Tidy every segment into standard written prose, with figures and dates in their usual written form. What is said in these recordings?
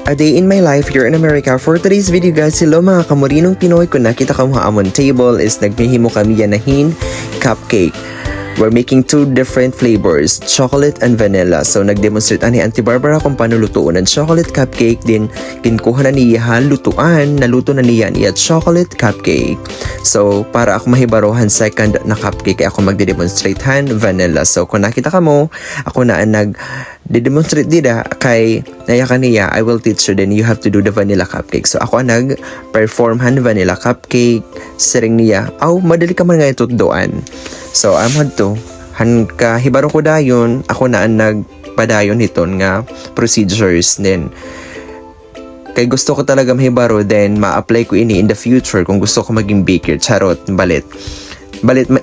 A day in my life here in America. For today's video guys, hello mga kamurinong Pinoy. Kung nakita ka mga amon table is nagmihimo kami yanahin cupcake. We're making two different flavors, chocolate and vanilla. So nag-demonstrate ani Auntie Barbara kung paano lutuon ng chocolate cupcake. Din kinkuha na niya lutuan, naluto na niya chocolate cupcake. So para ako mahibarohan second na cupcake ay ako magde-demonstrate vanilla. So kung nakita ka mo, ako na ang nag-demonstrate dida kay naya kaniya, I will teach you, then you have to do the vanilla cupcake. So ako ang nag-perform vanilla cupcake. Siring niya, madali ka man nga ito doan. So I'm to kahibaro ko dayon, ako na ang nagpadayon hiton nga procedures. Then kay gusto ko talaga mahibaro, then ma-apply ko ini in the future kung gusto ko maging baker. Charot, balit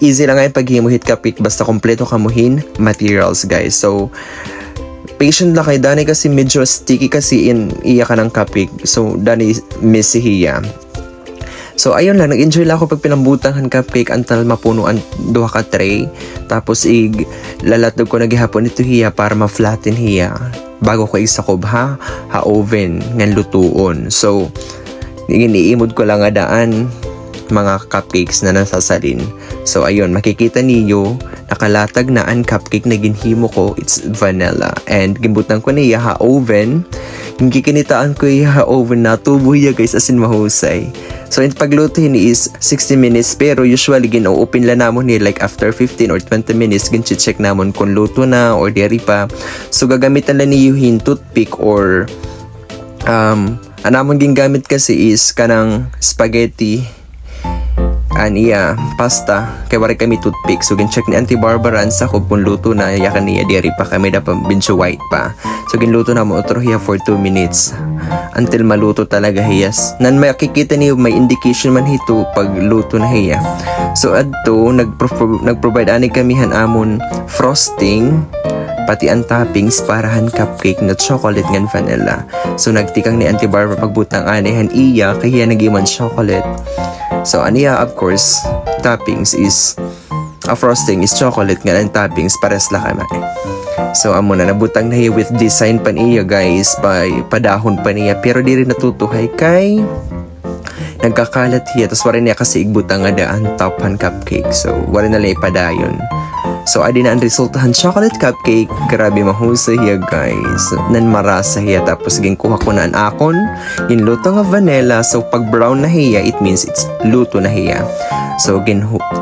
easy lang nga yung paghimuhit cupcake basta kompleto kamuhin materials guys. So patient lang kay Dani kasi medyo sticky kasi iya ka ng cupcake. So Dani messy hiya. So ayun lang, nag-enjoy lang ako pag pinambutan ng cupcake antal mapunuan duha ka tray. Tapos lalatog ko nagihapon ito hiya para ma-flatten hiya bago ko isakob ha oven ngan lutuon. So iniimod ko lang nga daan mga cupcakes na nasasalin. So ayun, makikita niyo nakalatag na ang cupcake na ginhimo ko, it's vanilla. And gimbutan ko niya ha oven. Hindi kinitaan ko ha oven na tubo hiya guys, as in mahusay. So yung pagluto ni is 60 minutes, pero usually gino-open lang namon ni like after 15 or 20 minutes gin-check namon kung luto na or diri pa. So gagamitan lang niyo toothpick or anamon gingamit kasi is kanang spaghetti pasta kay wari kami toothpick. So gin-check ni Auntie Barbara an sa kung luto na yakan niya diri pa kami da binso white pa. So ginluto na mo otro hiya for 2 minutes until maluto talaga hiyas. Nan makikita niyo may indication man hito pag luto na hiya. So adto nagprovide ani kami amon frosting pati ang toppings para cupcake na chocolate ngan vanilla. So nagtikang ni Auntie Barbara pagbutang anihan iya kaya nagiman chocolate. So aniya of course toppings is frosting is chocolate nga ang toppings pares la kama. So amo na nabutang na hiya with design pa niya guys, padahon pa niya pero di rin natutuhay kay nagkakalat hiya. Tapos wala niya kasi igbutang nga daan top cupcake. So wala na lang ipadayon. So adi na ang resultahan chocolate cupcake. Grabe mahusay hiya guys. Nan marasa hiya. Tapos ginkuha ko na ang akon luto nga vanilla. So pag brown na hiya, it means it's luto na hiya. So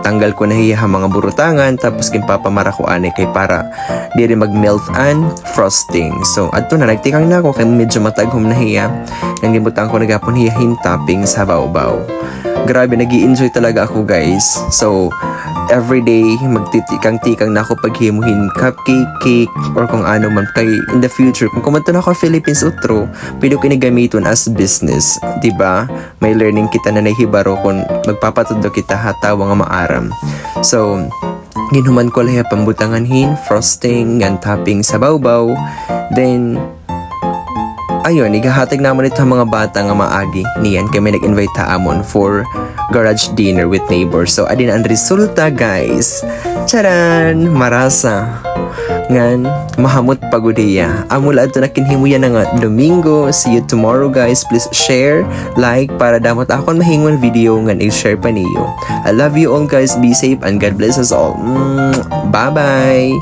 tanggal ko na hiya mga burutangan. Tapos ginpapamara ko ani kay para di rin mag-melt and frosting. So adto na nagtikang na ako kay medyo mataghom na hiya. Nang gibutang ko nagapon hiya toppings sa baw-baw. Grabe, nag-i-enjoy talaga ako guys. So everyday magtitikang-tikang na ako paghimuhin cupcake, cake, or kung ano man. Kay in the future, kung kumanto na ako Philippines utro, pwede ko gamiton as business, diba? May learning kita na nahibaro kung magpapatudo kita hatawa nga maaram. So ginuman ko lahat pambutangan frosting and topping sa baw-baw. Then ayun, igahatag naman ito mga bata nga maagi niyan kay may nag-invite ta amon for garage dinner with neighbors. So adin ang resulta guys. Charan! Marasa. Ngan, mahamot pagudiya. Amula ito na kinhimuyan na nga Domingo. See you tomorrow guys. Please share, like, para damot akon mahingon video ngan i-share pa niyo. I love you all guys. Be safe and God bless us all. Bye-bye!